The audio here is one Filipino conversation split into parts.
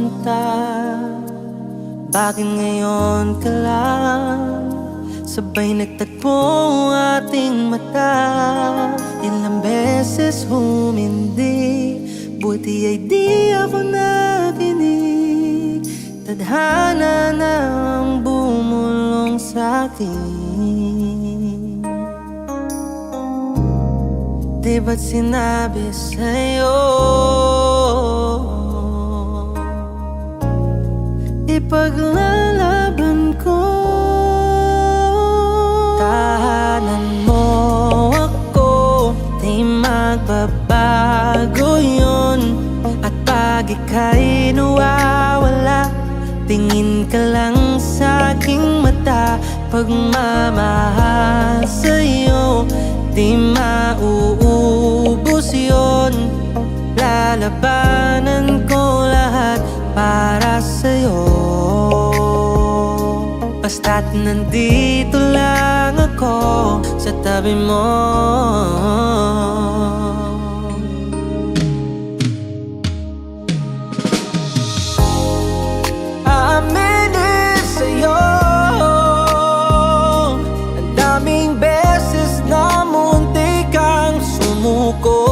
pumunta? Bakit ngayon ka lang sabay nagtagpo ang ating mata? Ilang beses humindi, buti ay di ako nakinig. Tadhana na ang bumulong sa'kin. Di ba't sinabi sa'yo ipaglalaban ko? Tahanan mo ako, di magbabago yun. At pag ika'y nawawala, tingin ka lang sa aking mata. Pagmamahal sa'yo, di mauubos yun. Lalabanan ko lahat para sa'yo. Basta't nandito lang ako sa tabi mo. Aaminin sa'yo, ang daming beses na muntik kang sumuko.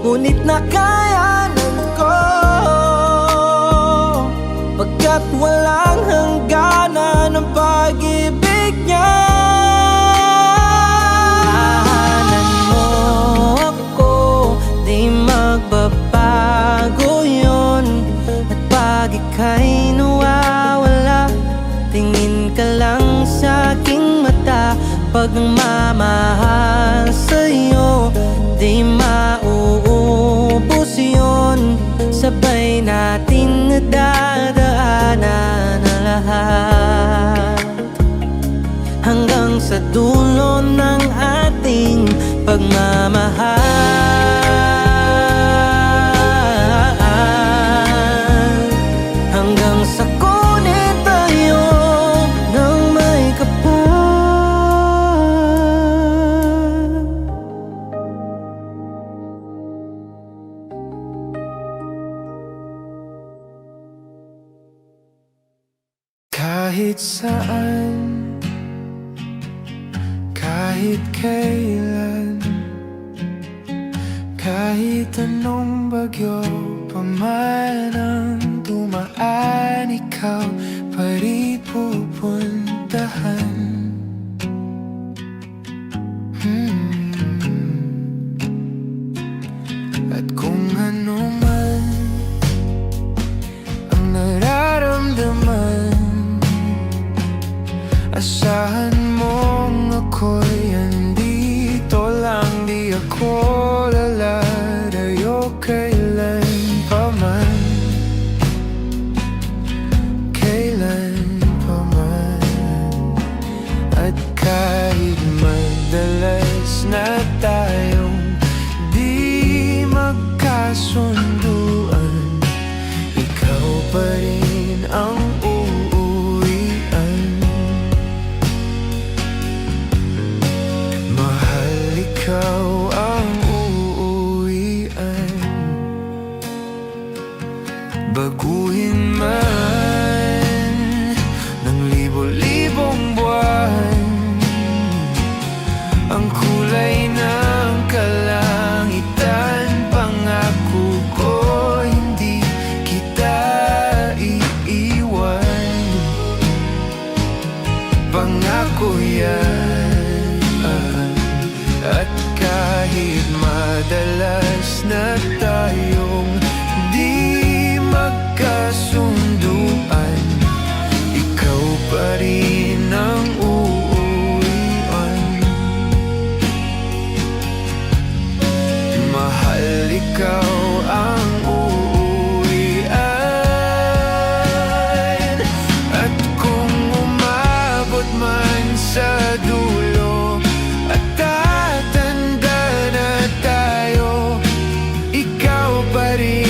Ngunit nakayanan ko, pagkat walang hangganan ang pag-ibig niya. Tahanan mo ako, di magbabago yun. At pag ika'y nawawala, tingin ka lang sa aking mata. Pagmamahal sa'yo, di mauubos yun. Sabay natin nadadaanan na lahat, hanggang sa dulo ng ating pagmamahal. Hanggang sa kunin tayo ng may kapal. Kahit saan, kahit kailan, kahit anong bagyo pa man ang dumaan, ikaw pa rin pupuntahan. At kung ano man ang nararamdaman, asahan mong ako'y andito lang. Di ako lalayo kailan pa man, kailan pa man. At kahit madalas na tayong di magkasunduan, ikaw pa rin ang ikaw ang uuwian. Baguhin man ng libo-libong buwan ang kulay ng kalangitan, pangako ko hindi kita iiwan. Pangako yan. At kahit madalas na tayong di magkasunduan, ikaw pa rin ang uuwian. Mahal, ikaw ang uuwian. At kung umabot man sa dulo at tatanda na tayo, ikaw pa rin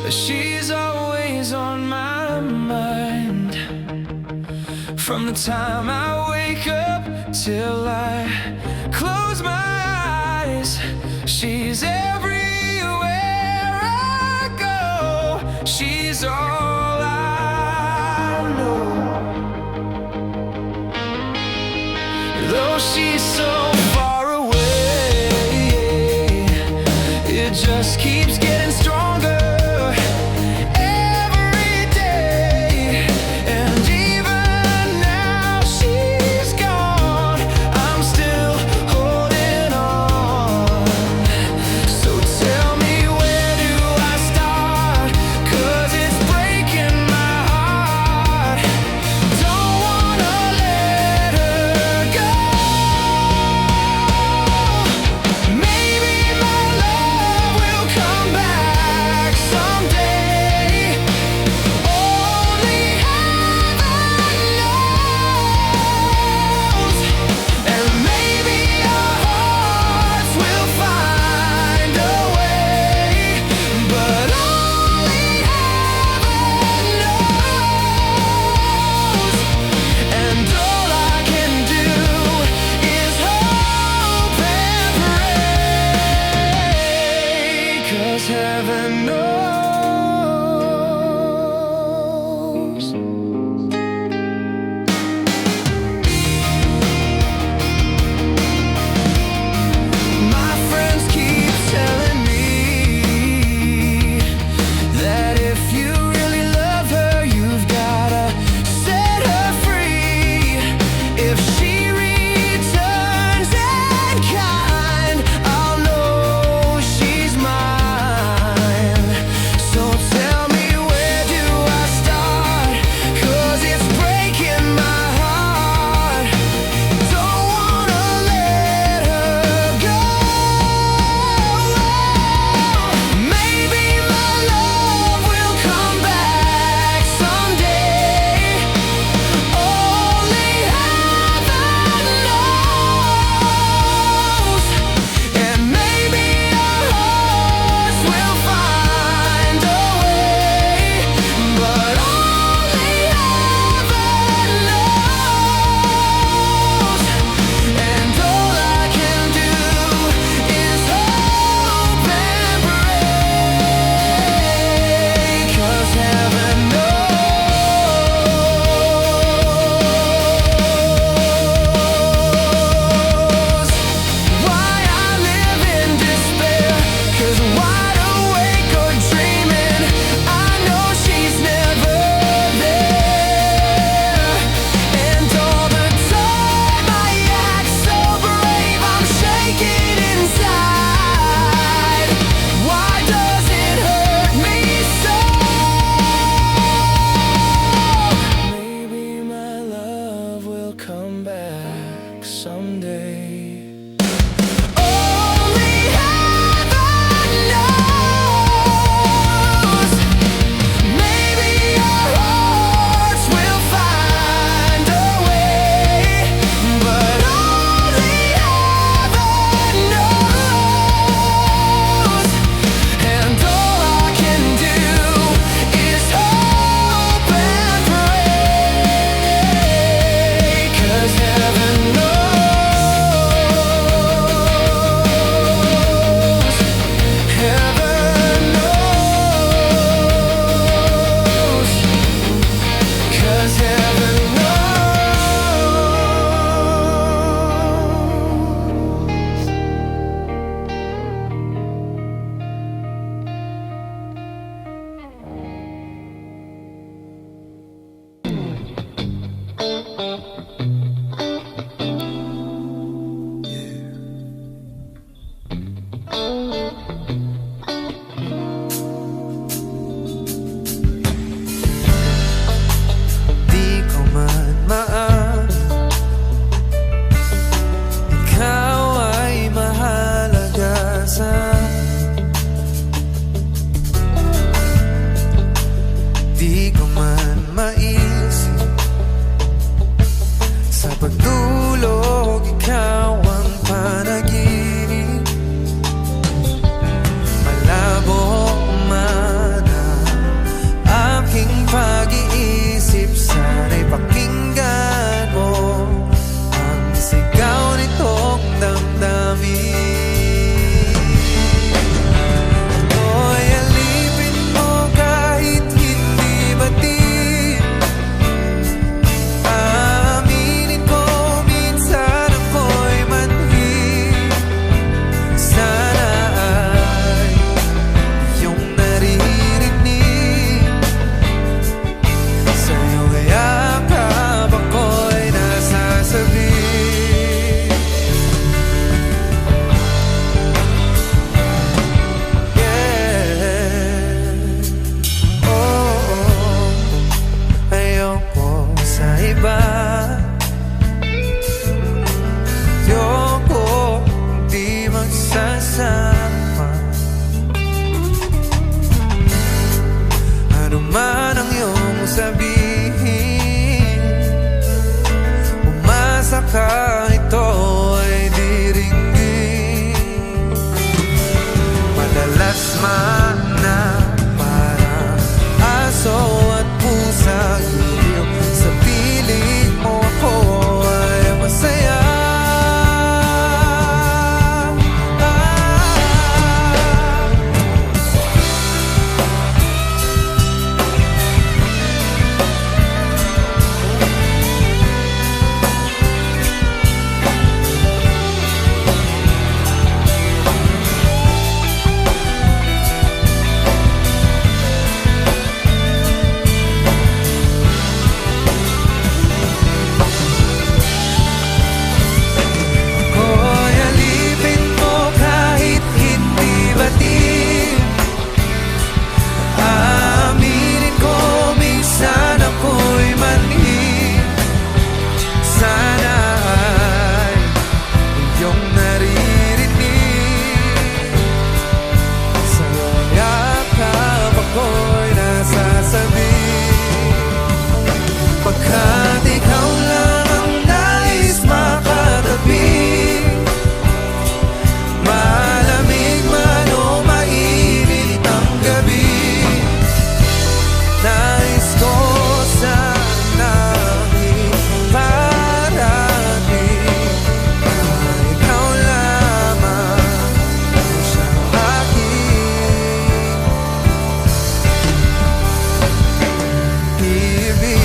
She's always on my mind. From the time I wake up till I close my eyes, she's everywhere I go. She's all I know. Though she's so far away, it just keeps getting stronger every day. And even now she's gone, I'm still holding on. So tell me, where do I start? 'Cause it's breaking my heart. Don't wanna let her go. Maybe my love will come back someday. Only heaven knows. And maybe our hearts will find a way, but only heaven knows. And all I can do is hope and pray, 'cause heaven knows. My friends keep telling me that if you really love her, you've gotta set her free. If she returns and kind, I'll know she's mine. mana parang aso at pusang iliw. Sa piling mo ako ay masaya. Pagkat ikaw lang ang nais makatabi, malamig man o mainit ang gabi, nais ko sanang iparating na ikaw lamang ang siyang aking ibigin.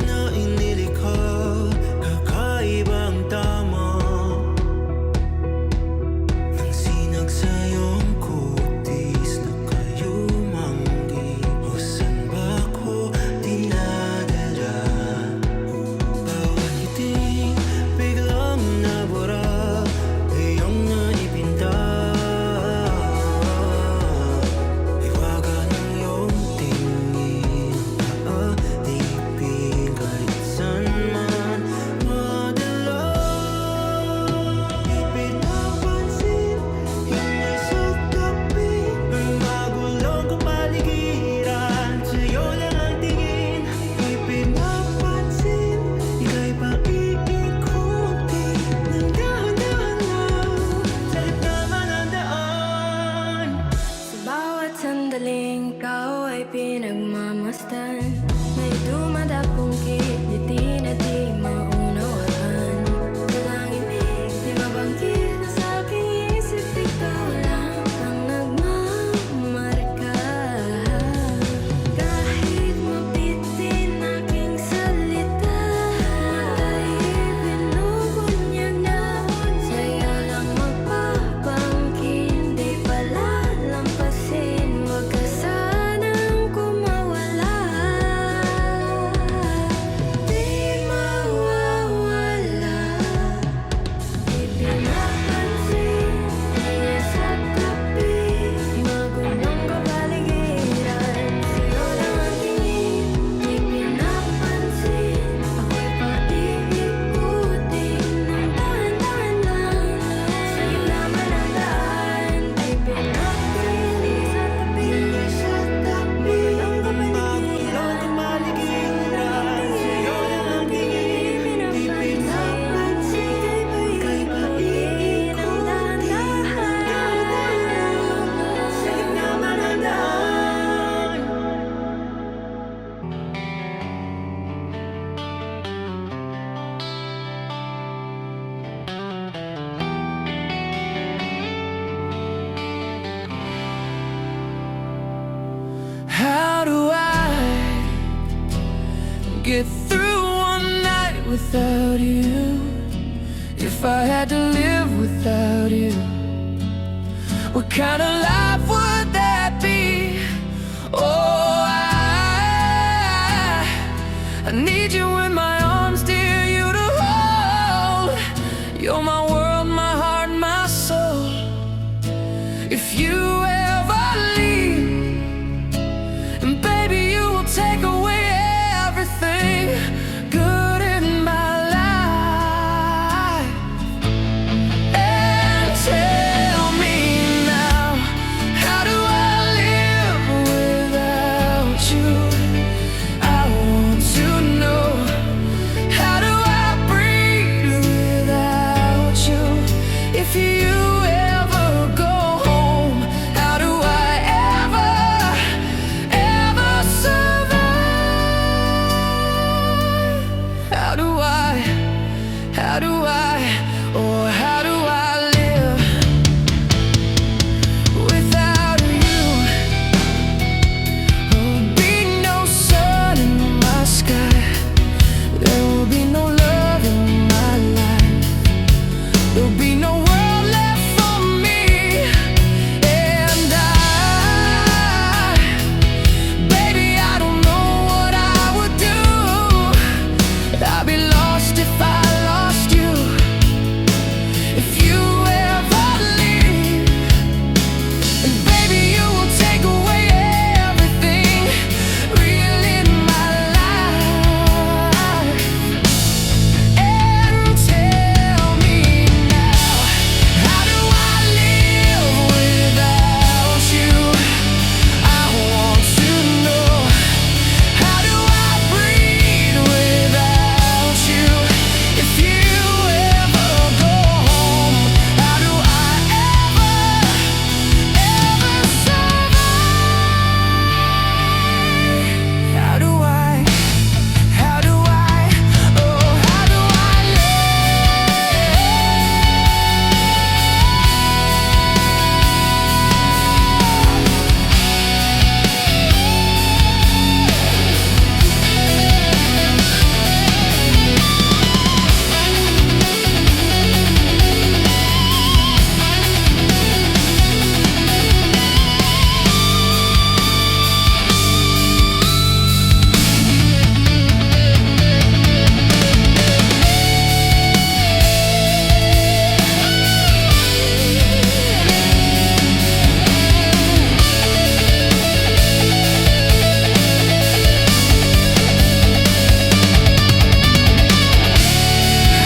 Na inilikha, kakaibang tama nang sinag sa'yong kutis na kayo manggi. O saan ba ko dinadala? Bawat ngiting biglang nabura, iyong naipinta. Iwaga ng iyong tingin, kaadipin kahit saan man madala. Ipinapansin, hingay sa tabi ng magulong kapaligiran. Sa'yo lang ang tingin. Ipinapansin, ika'y paiikutin ng dahan-dahan lang sa gitna ng daan. Sa bawat sandaling ikaw ay pinagmamasdan, may dumadapong kiliti na di maunawaan. Walang ibig, di mabanggit sa aking isip, ikaw lang ang nagmamarka. Kahit mabitin aking salita, matay binubunyag na sa'yo lang magpapangkin, di palalampasin. Huwag ka sanang kumawala, di mawawala. Ipinapansin, hingay sa tabi, magulong kapaligiran. Sa'yo lang ang tingin. Ipinapansin, ako'y paiikutin ng dahan-dahan lang sa gitna ng daan. Ipinapansin, sa tabi, hingay sa tabi, magulong kapaligiran. Sa'yo lang ang tingin. Ipinapansin, ika'y paiikutin ng dahan-dahan sa gitna ng daan. How do I get through one night without you? If I had to live without you, what kind of life would that be? Oh, I need you in my arms, dear, you to hold. You're my world, my heart, my soul. If you ever leave, and baby, you will take away everything good in my life. how do I live without you? There'll be no sun in my sky. There will be no love in my life. There'll be no world left for me. And baby, I don't know what I would do. I'd be lost if I lost you. If you ever leave, and baby, you will take away everything real in my life. And tell me now, how do I live without you? I want to know. How do I breathe without you? If you ever go home, how do I ever survive? How do I, oh, how do I live?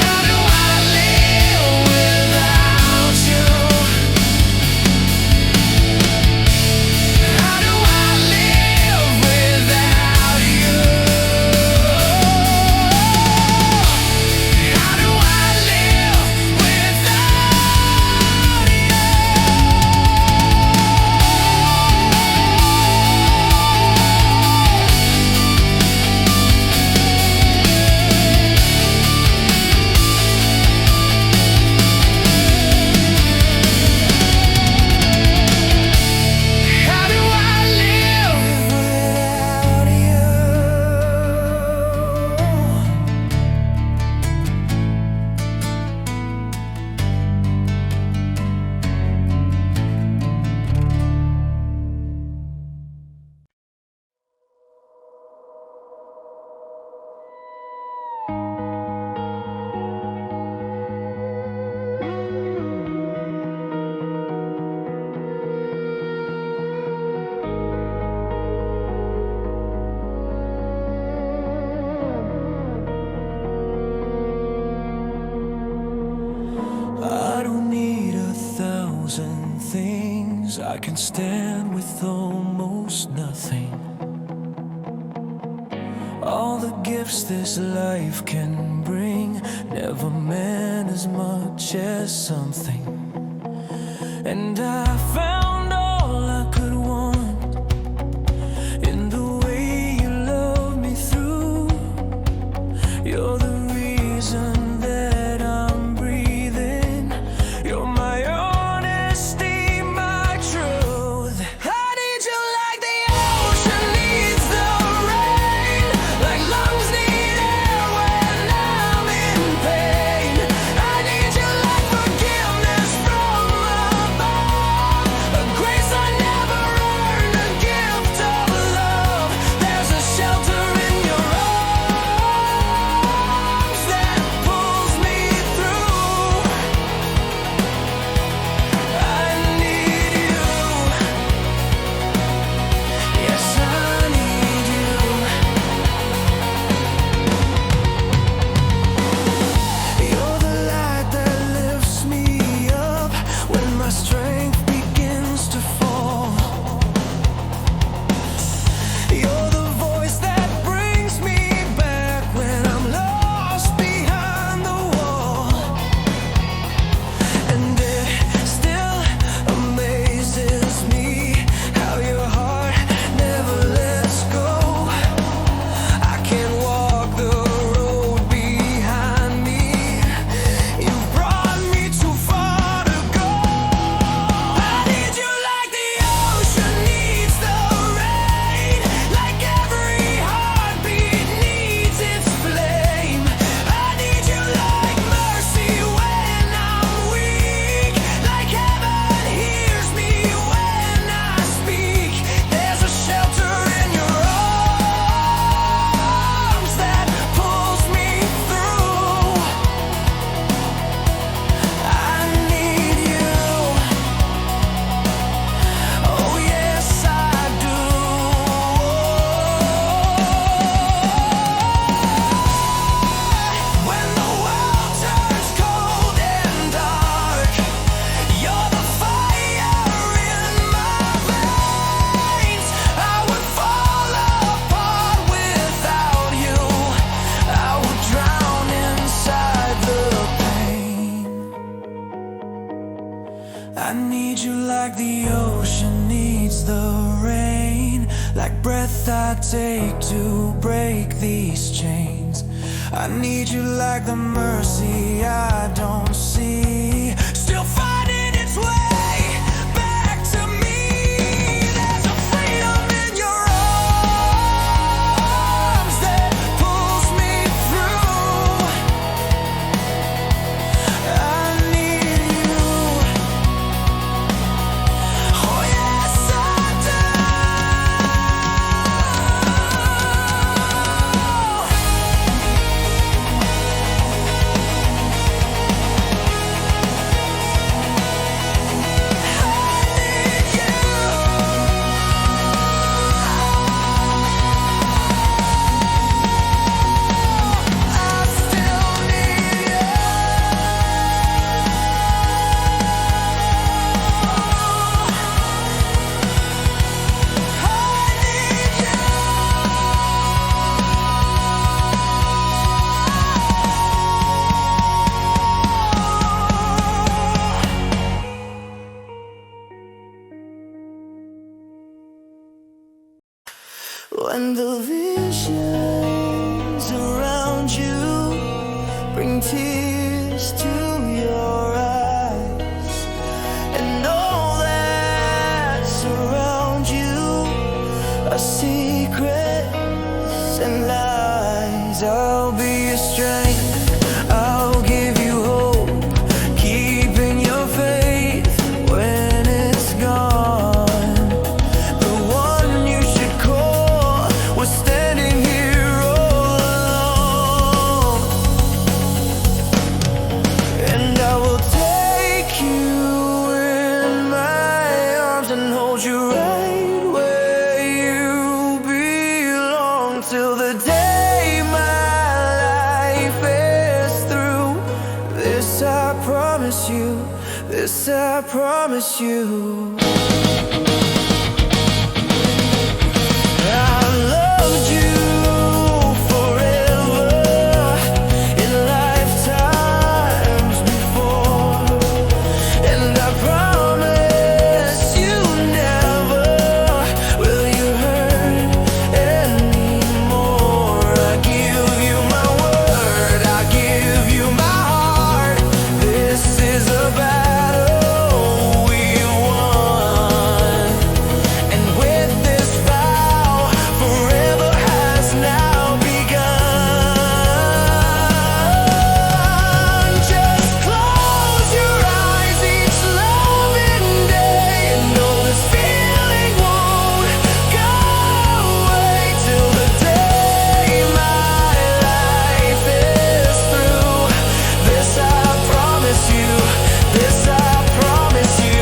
How do I live without you? How do I live without you? How do I live without How do I live without you? I don't need 1,000 things. I can stand with almost nothing. All the gifts this life can bring never meant as much as something. And I found all I could want in the way you love me through. You're the reason that I'm breathing. You're my honesty, my truth. I need you like the ocean needs the rain, like lungs need air when I'm in pain. I need you like forgiveness from above. like the ocean needs the rain, like breath I take to break these chains. I need you like the mercy I don't see, still finding its way back to me. There's a freedom in your arms that pulls me through. I need you. Oh yes, I do. When the visions around you bring tears to your eyes, and all that's around you are secrets and lies, I'll be your strength, I'll give you hope, keeping your faith when it's gone. The one you should call was standing here all alone. And I will take you in my arms and hold you right where you belong, till the day my life is through. This I promise you, this I promise you. I loved you forever in lifetimes before, and I promise you never will you hurt anymore. I give you my word, I give you my heart. This is a battle we won, and with this vow, forever has now begun. Just close your eyes each loving day, and know this feeling won't go away till the day my life is through. This I promise you, this I promise you.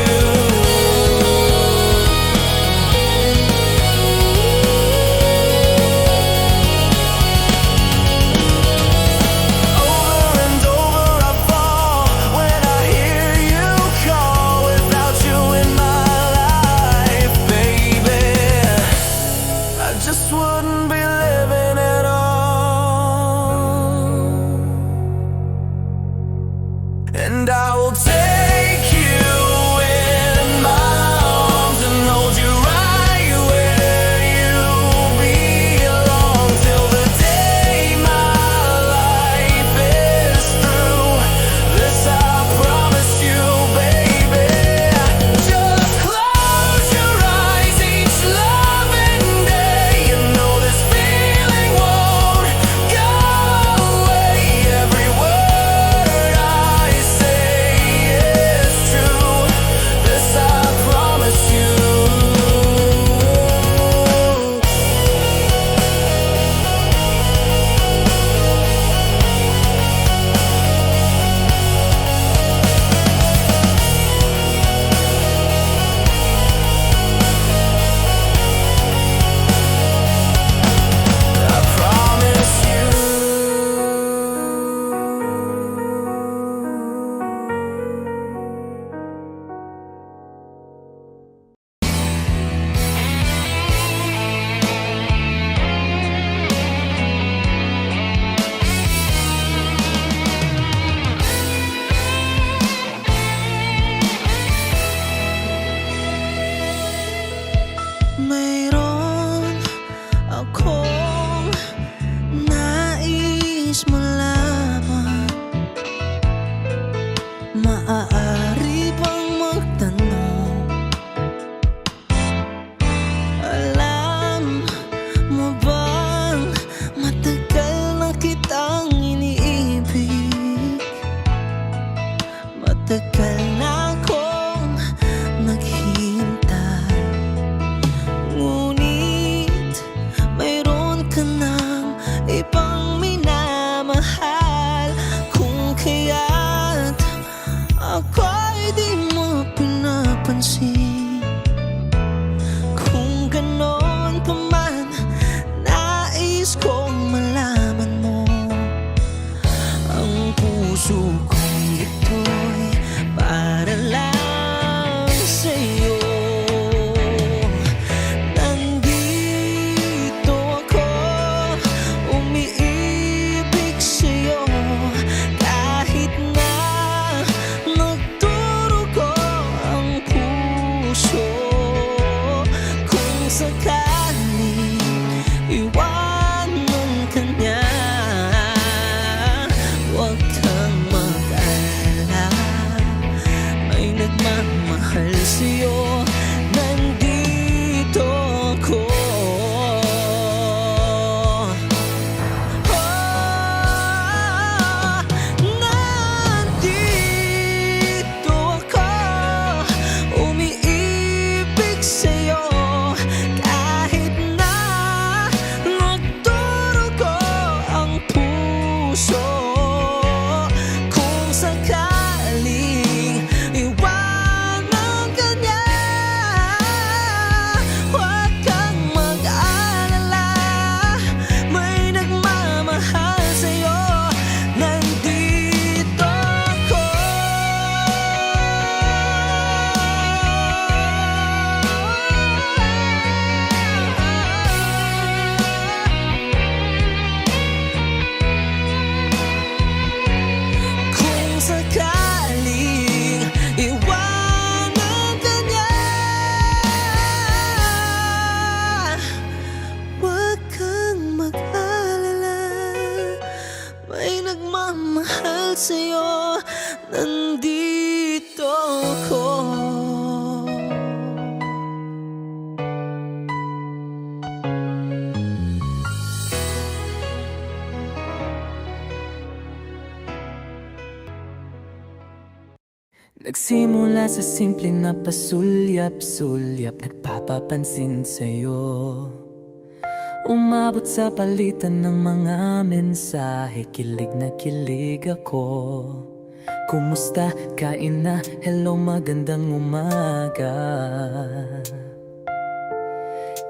Over and over I fall when I hear you call. Without you in my life, baby, I just wouldn't be living at all. And I will take you in my arms and hold you right where you belong, till the day my life is through. This I promise you, baby. Just close your eyes each loving day, and know this feeling won't go away. Every word I say Maaari bang magtanong, alam mo bang matagal na kitang iniibig? Matagal na akong naghihintay, ngunit mayroon ka ng ibang minamahal. Kung kaya't ako'y di mo pinapansin, kung ganon pa man, nais kong malaman mo ang puso kong ito'y para lang sa'yo. Nandito ako, umiibig sa'yo, kahit na nagdurugo ang puso. Kung sakaling iwanan ka niya, huwag kang mag-alala, may nagmamahal sa'yo. Nandito ako. Nandito ako, umiibig sa'yo, kahit na nagdurugo ang puso. Kung sakaling iwanan ka niya, huwag kang mag-alala, may nagmamahal sa'yo. Nandito ako. Kung sakaling iwanan ka niya, huwag kang mag-alala, may nagmamahal sa'yo. Nandito ako. Nagsimula sa simple na pasulyap-sulyap, nagpapapansin sa'yo. Umabot sa palitan ng mga mensahe, kilig na kilig ako. Kumusta? Kain na? Hello, magandang umaga.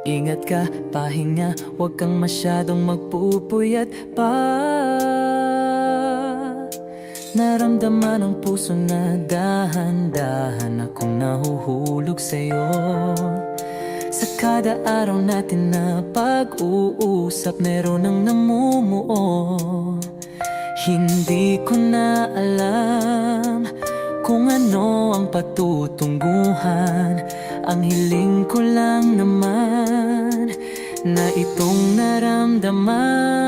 Ingat ka, pahinga, huwag kang masyadong magpupuyat pa. Naramdaman ng puso na dahan-dahan akong nahuhulog sa'yo. Sa kada araw natin na pag-uusap, meron ang namumuo. Hindi ko na alam kung ano ang patutunguhan. Ang hiling ko lang naman na itong naramdaman.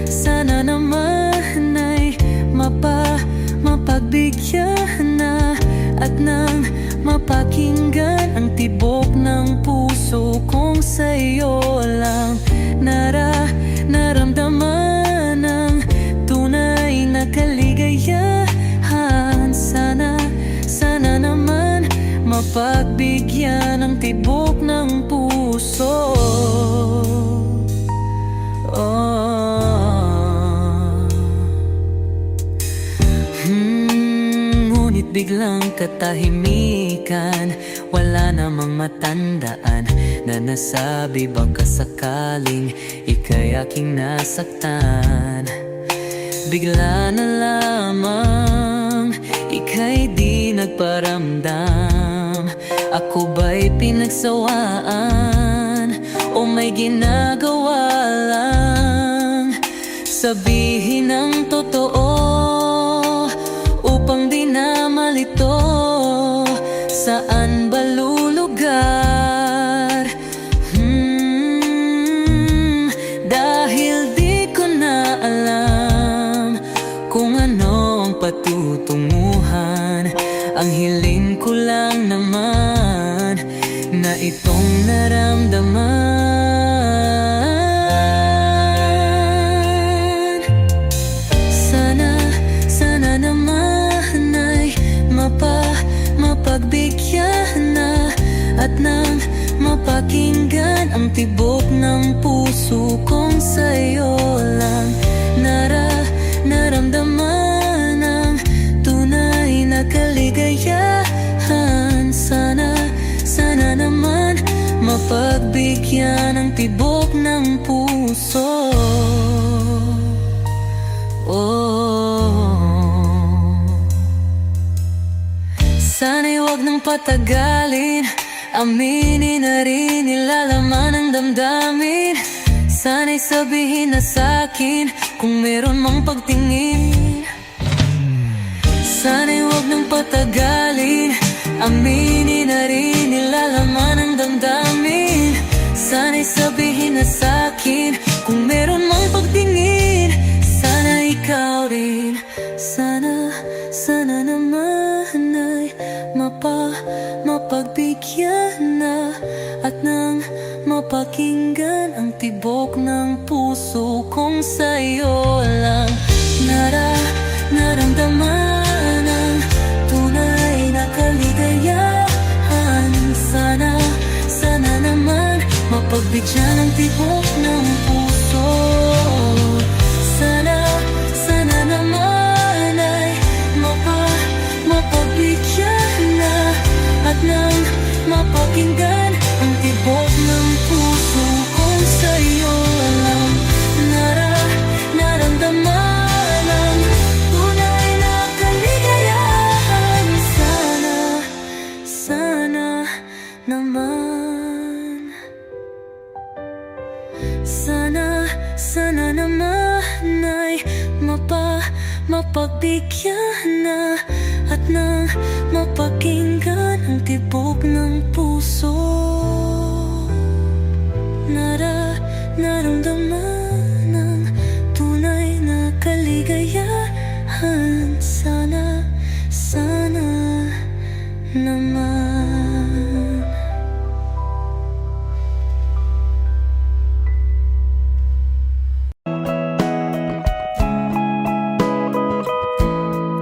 Sana naman ay mapagbigyan na at nang mapakinggan ang tibok ng puso kong sa'yo lang naramdaman ang tunay na kaligayahan. Sana naman mapagbigyan ang tibok ng puso. Ngunit biglang katahimikan, wala namang matandaan na nasabi baka sakaling ika'y aking nasaktan. Bigla na lamang ika'y di nagparamdam. Ako ba'y pinagsawaan o may ginagawa lang? Sabihin ang totoo upang di na malito. Saan ba lulugar? Dahil di tunguhan. Ang hiling ko lang naman na itong naramdaman. Sana naman ay mapagbigyan na at nang mapakinggan ang tibok ng puso kong sa'yo lang naramdaman ang tunay na kaligayahan. Sana naman mapagbigyan ang tibok ng puso. Sana'y wag nang patagalin, aminin na rin nilalaman ang damdamin. Sana'y sabihin na sa'kin kung meron mang pagtingin. Sana'y wag nang patagalin, aminin na rin nilalaman ang damdamin. Sana'y sabihin na sa'kin kung meron mang pagtingin. Sana ikaw rin, sana naman ay mapagbigyan na at nang mapakinggan ang tibok ng puso kong sa'yo lang naramdaman ang tunay na kaligayahan. Sana naman mapagbigyan ang tibok ng puso. Sana naman ay mapagbigyan na at nang mapakinggan ang tibok ng puso kong sa'yo lang naramdaman ang tunay na kaligayahan. Sana naman, sana naman ay mapagbigyan na at nang mapakinggan ang tibok ng puso. Naramdaman ang tunay na kaligayahan. Sana naman.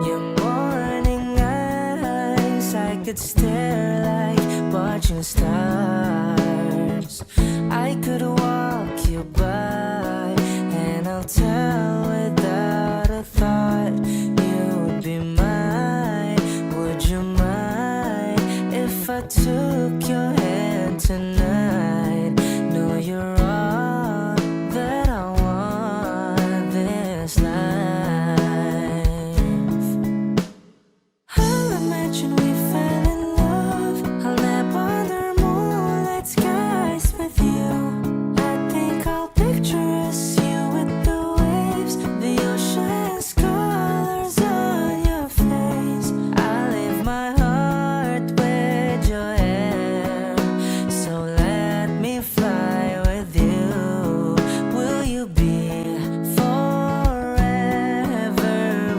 Your morning eyes, I could stare like watching stars. I could walk you by, and I'll tell without a thought you would be mine. Would you mind if I took your hand tonight? No, you're all that I want this life. I'll imagine we fell in love. I'll nap under moonlight skies with you. I think I'll picture us, you with the waves, the ocean's colors on your face. I leave my heart with your hair, so let me fly with you. Will you be forever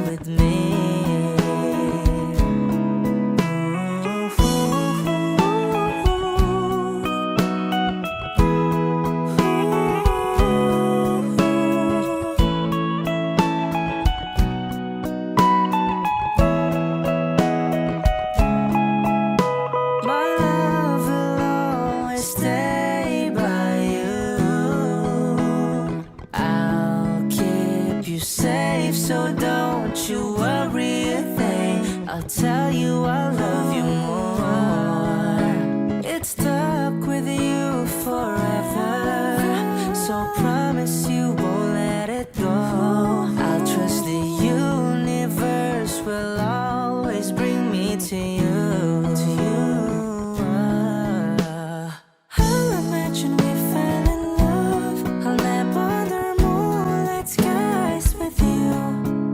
with me? My love will always stay by you. I'll keep you safe, so don't you worry a thing. I'll tell you I love you more. It's stuck with you forever, so promise you won't let it go. I'll trust the universe will always bring me to you. I'll imagine we fell in love. I'll nap under moonlight skies with you.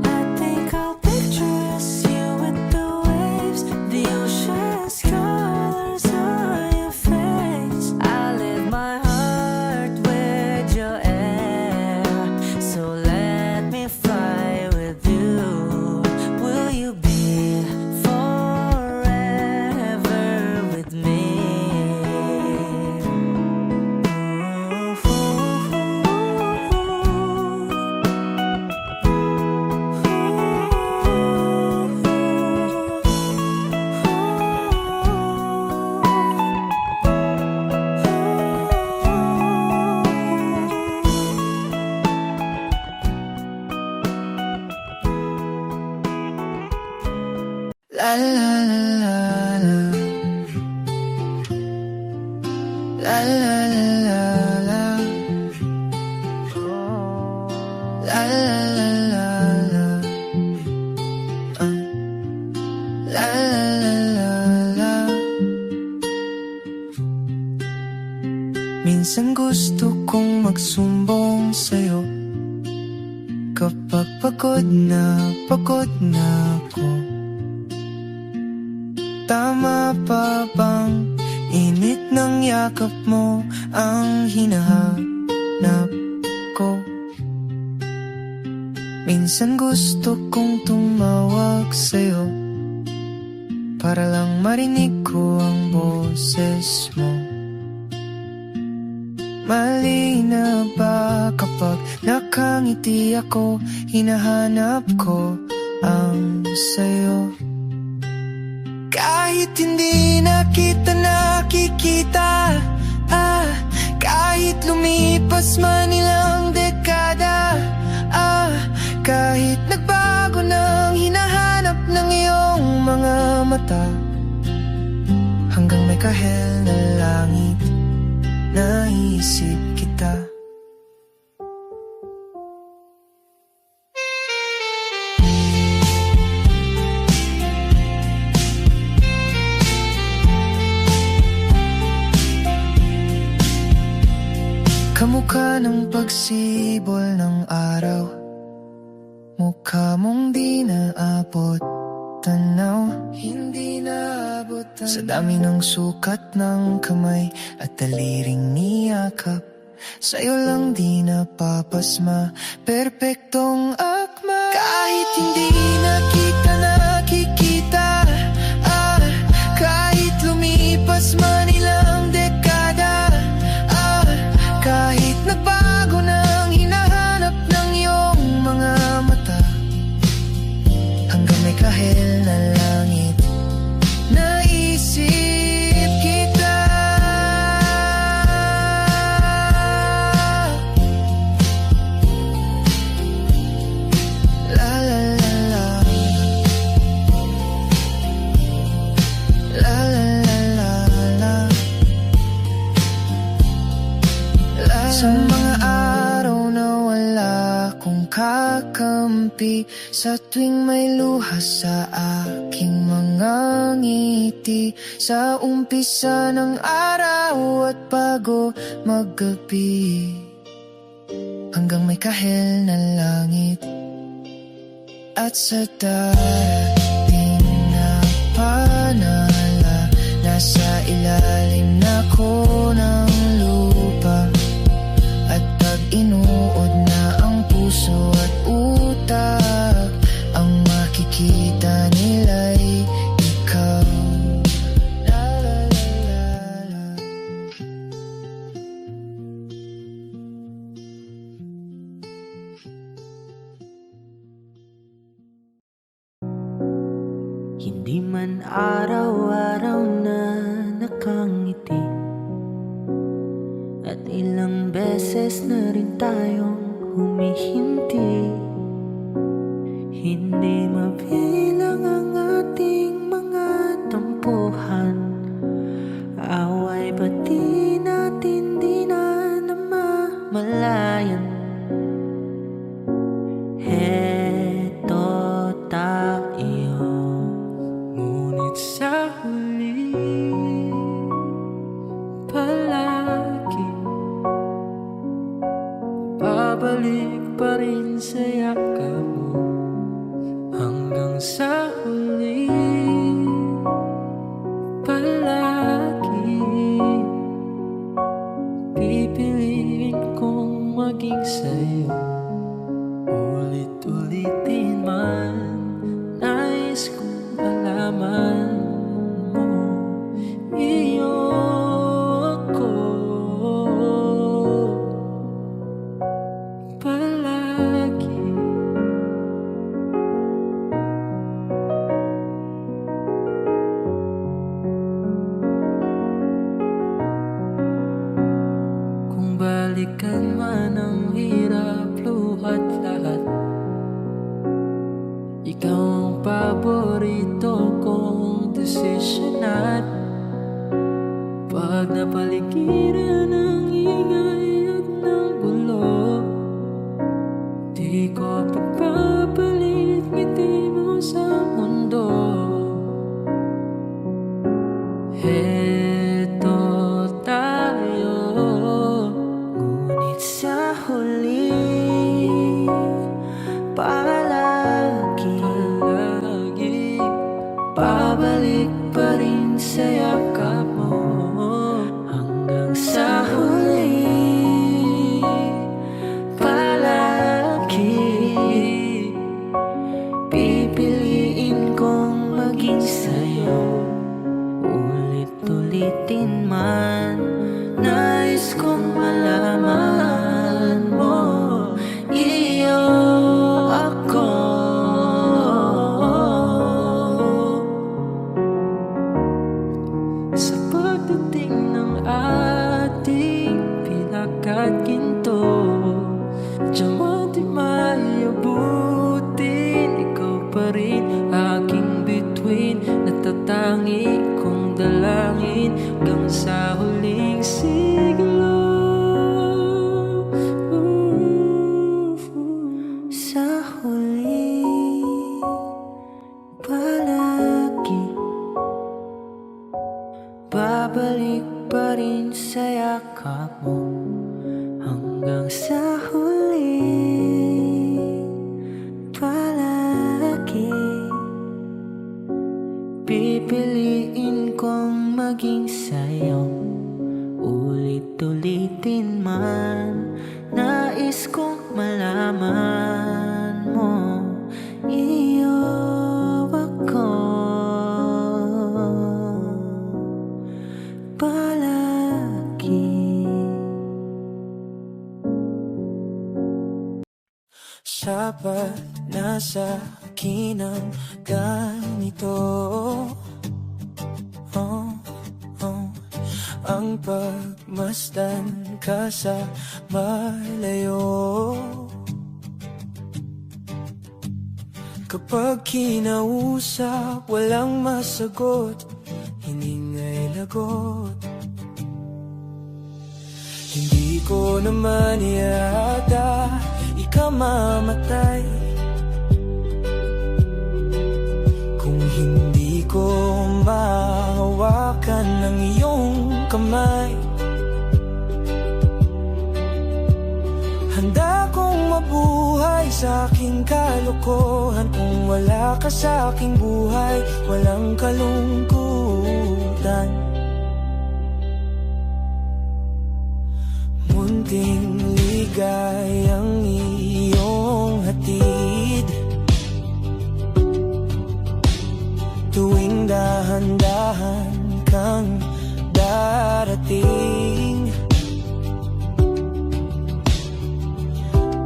I think I'll picture us, you with the waves, the ocean's colors on your face. I leave my heart with your air, so let me La la la la la. La la la la la. La la la la la. La la la la la. Minsan gusto kong magsumbong sa'yo kapag pagod na ako. Tama pa bang init ng yakap mo ang hinahanap ko? Minsan gusto kong tumawag sa'yo para lang marinig ko ang boses mo. Mali na ba kapag nakangiti ako, hinahanap ko ang sayo? Kahit hindi na kita nakikita, kahit lumipas man ilang dekada, kahit nagbago ng hinahanap ng iyong mga mata, hanggang may kahel na langit, naisip kita. Kamukha ng pagsibol ng araw, mukha mong di naabot tanaw, hindi naabot tanaw. Sa dami ng sukat ng kamay at daliring niyakap, sa'yo lang di napapasma, perpektong akma. Kahit hindi na kita nakikita, kahit lumipas man ilang dekada, kahit nagbago ng hinahanap ng iyong mga mata, hanggang may kahel na langit, naisip kita. La la la la. La la la la la. Sa mga araw na wala kong kakampi, sa tuwing may luha sa aking mga ngiti, sa umpisa ng araw at bago maggabi, hanggang may kahel na langit, at sa darating na panala, nasa ilalim na ko ng lupa. At pag inuod na ang puso at utak, ang makikita nila'y ikaw. La la la la la. Hindi man araw-araw na nakangiti, at ilang beses na rin tayong humihinti. Hindi mabilang ang ating mga tampuhan, away ba't di natin di na namamalayan? Heto tayo, ngunit sa huli palagi babalik pa rin sa yakap mo, hanggang sa huli palagi pipiliin kong maging sa'yo. Ulit-ulitin man, nais kong malaman mo, iyo ko palagi. Kung balikan man ang hirap, luhat lahat, napaligiran ng ingay at ng gulo. Di ko pagpapalit ngiti mo sa mundo. Heto tayo, Ngunit sa huli, palagi babalik pa rin sa yakap mo. Hanggang sa huli, palagi pipiliin kong maging sa'yo. Ulit-ulitin man, nais kong malaman mo, iyo ako. sa pagdating ng ating pilak at ginto, diamante may abutin. Ikaw pa rin aking bituin, natatangi kong dalangin hanggang sa huling siglo. Sa huli, palagi babalik pa rin sa yakap mo. Hanggang sa huli, palagi pipiliin kong maging sa'yo. Ulit-ulitin man, nais kong malaman mo, iyo ako. Palagi. Sapat na sa akin ang ganito. Ang pagmasdan ka sa malayo. Kapag kinausap, walang masagot, hiningay lagot. Hindi ko naman yata ikaw mamatay kung hindi ko mahawakan ng iyong kamay. Handa kong mabuhay sa aking kalokohan kung wala ka sa aking buhay, walang kalungkutan. Munting ligayang iyong hatid, tuwing dahan-dahan kang darating.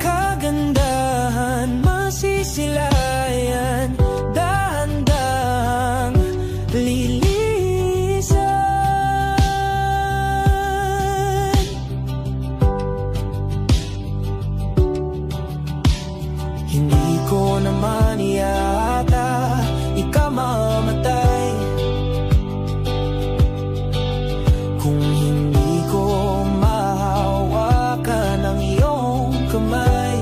Kagandahan masisilayan, dahan-dahang lilisan. Hindi ko naman yata ikaw mamatay kung hindi ko mahawakan ang iyong kamay.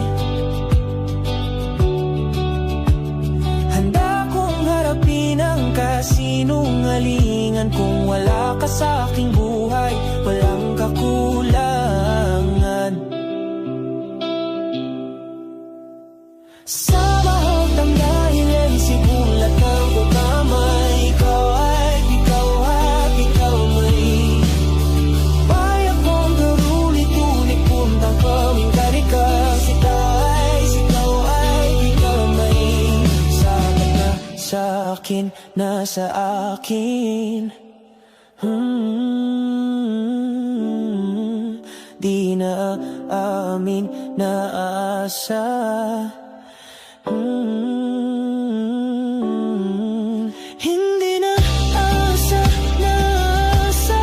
Handa kong harapin ang kasinungalingan kung wala ka sa aking buhay, walang kakulangan. Sa bawat ang dahil ay simulat ng pagkamay, ikaw at ikaw may payak kong karulit-ulit puntang kaming karikas. Ikaw ay ikaw may sapat na sa akin, nasa akin. Di na amin na asa. Hindi na asa na asa.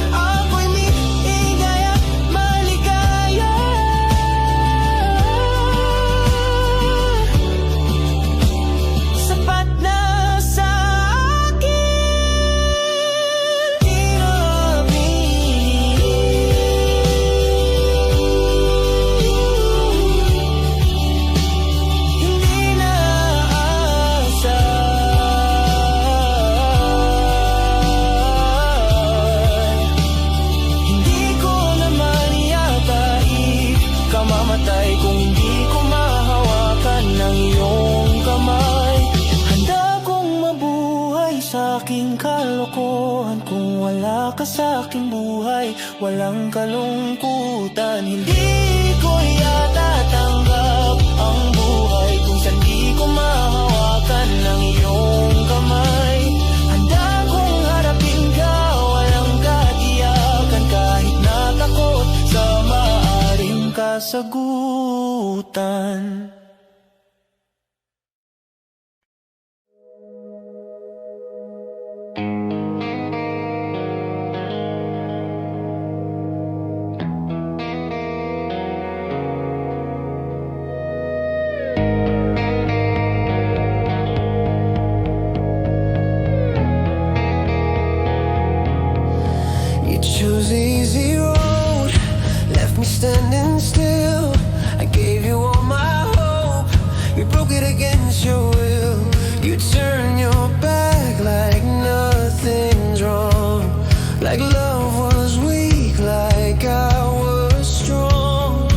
Ako'y ligay at maligaya. Sapat na sa ka sa aking buhay, walang kalungkutan. Hindi ko yata tanggap ang buhay kung saan di ko mahawakan ng iyong kamay. Handa kong harapin ka, walang katiyakan, kahit natakot sa maaaring kasagutan. Choose the easy road, left me standing still. I gave you all my hope, you broke it against your will. You turn your back like nothing's wrong, like love was weak, like I was strong.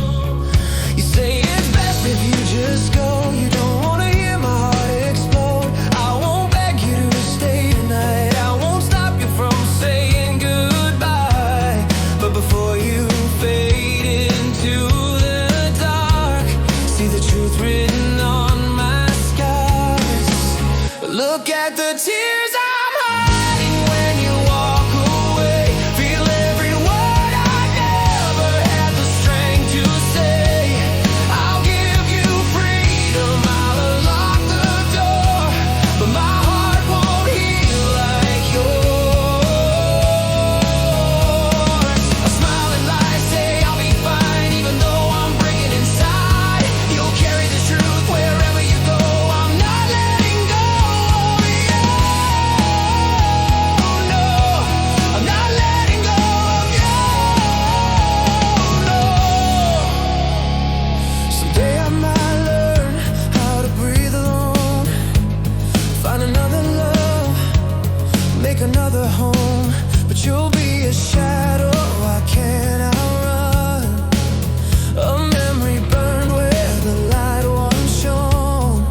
You say it's best if you just go, you don't wanna hear my heart explode. I won't beg you to stay tonight, I won't stop you from saying goodbye. But before you fade into the dark, see the truth written on my scars. Look at the tears I'm hiding when you walk away. Feel every word I never had the strength to say. I'll give you freedom, I'll unlock the door, but my heart won't heal like yours. I smile and lie, say I'll be fine, even though I'm breaking inside. You'll carry the truth wherever you go, I'm not letting go of you. No, I'm not letting go of you. No. Someday I might learn how to breathe alone, find another love, make another home. But you'll be a shadow I can't outrun, a memory burned where the light once shone.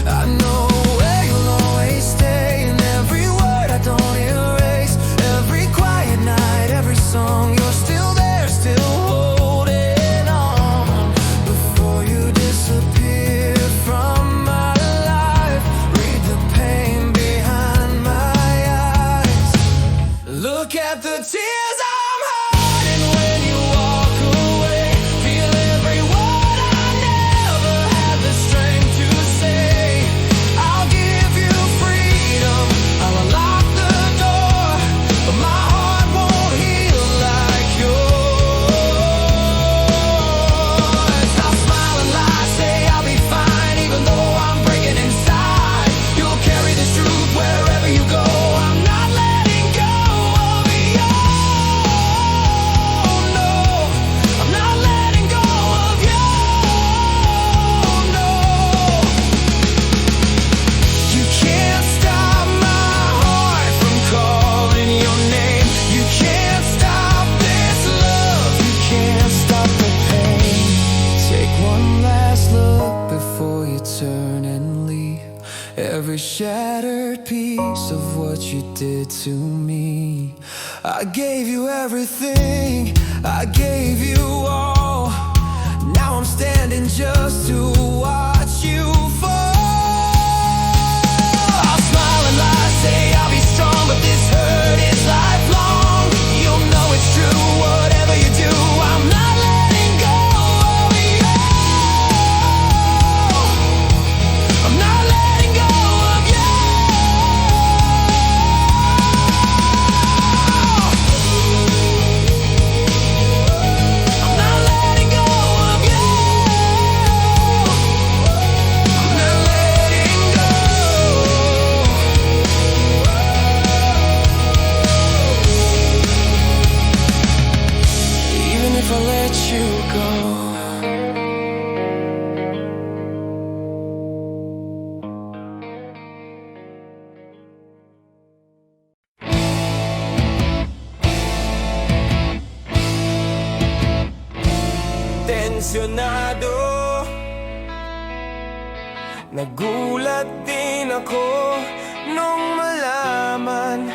I know where you'll always stay, and every word I don't erase, every quiet night, every song, you're still there, still holding on. Before you disappear from my life, read the pain behind my eyes. Look at the tears I'm hiding when you walk away. Feel every word I never had the strength to say. I'll give you freedom, I'll unlock the door, but my heart won't heal like yours. I'll smile and lie, say I'll be fine, even though I'm breaking inside. You'll carry this truth wherever you go, I'm not letting go of you. No, I'm not letting go of you. No. You can't stop my heart from calling your name. You can't stop this love, you can't stop the pain. Take one last look before you turn and leave. Every shattered piece of what you did to me. I gave you everything, I gave you all. Now I'm standing just to watch you fall. I'll smile and lie, say I'll be strong, but this hurt is lifelong. You'll know it's true, whatever you do, I'm not letting go of you. I'm not letting go of you. I'm not letting go of you. I'm not letting go. Even if I let you go. Tensyonado, nagulat din ako nung malaman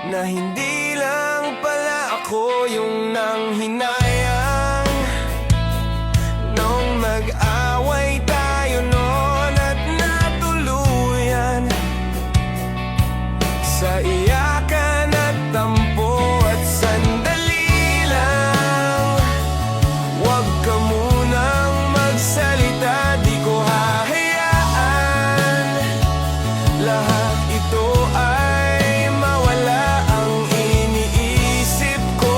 na hindi lang pala ako yung nanghinayang nung nag-away tayo noon at natuluyan sa iyakan at tampo at sandali lang. Huwag ka munang magsalita, di ko hahayaan lahat ito ay mawala. Ang iniisip ko,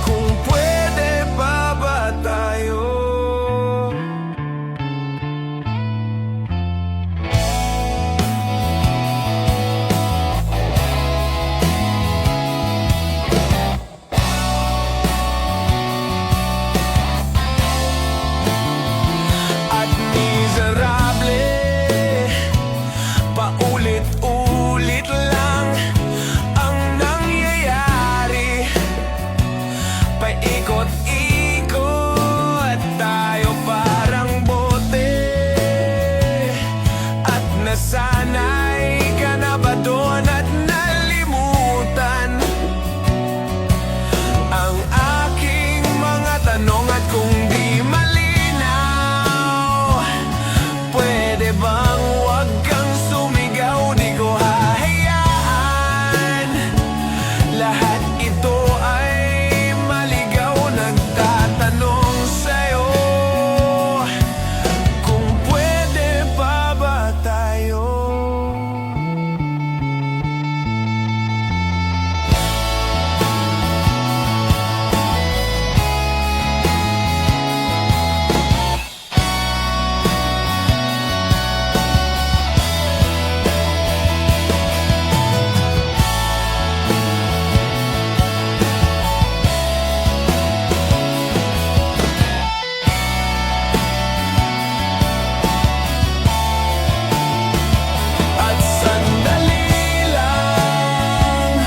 kung pwede pa ba tayo? At miserable, paulit-ulit lang ang nangyayari. Paikot-ikot tayo parang bote, at nasanay ka na ba doon at nalimutan ang aking mga tanong? At kung di malinaw, pwede bang wag kang sumigaw? Di ko hahayaan lahat ito ay maligaw. Nagtatanong sa'yo, kung pwede pa ba tayo? At sandali lang,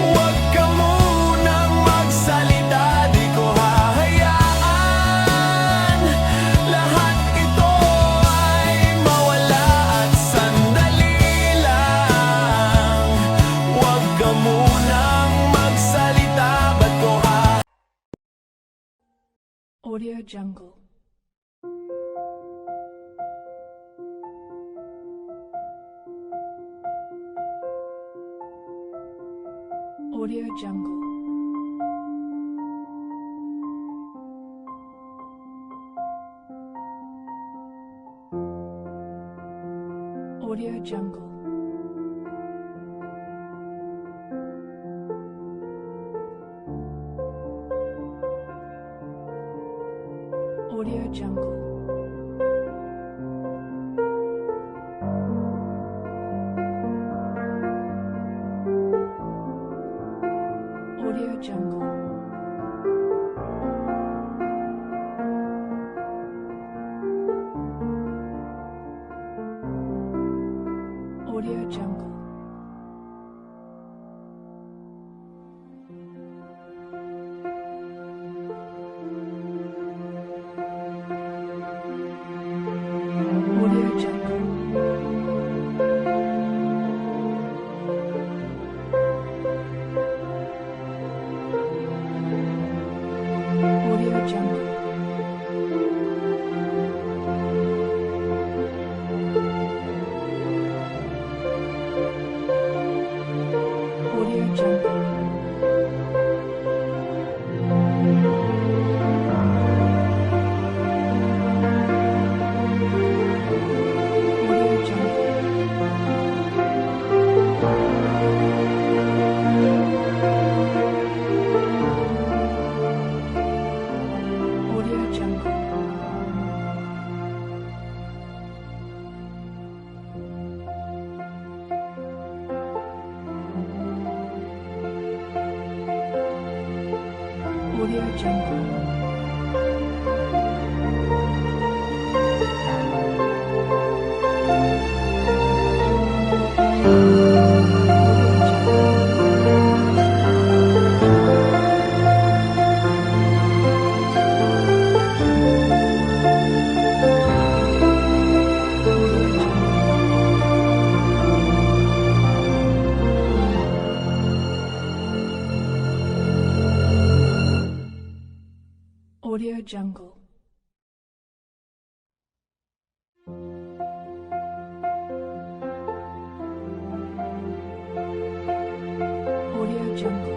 huwag ka munang magsalita, di ko hahayaan lahat ito ay mawala. At sandali lang, huwag ka munang magsalita, ba't ko Audio Jungle. Audio Jungle. Audio Jungle. Audio Jungle. Audio Jungle. Audio Jungle. Audio Jungle. Audio Jungle. Audio Jungle. Audio Jungle. Audio Jungle. Audio Jungle. Audio Audio Jungle. Audio Jungle.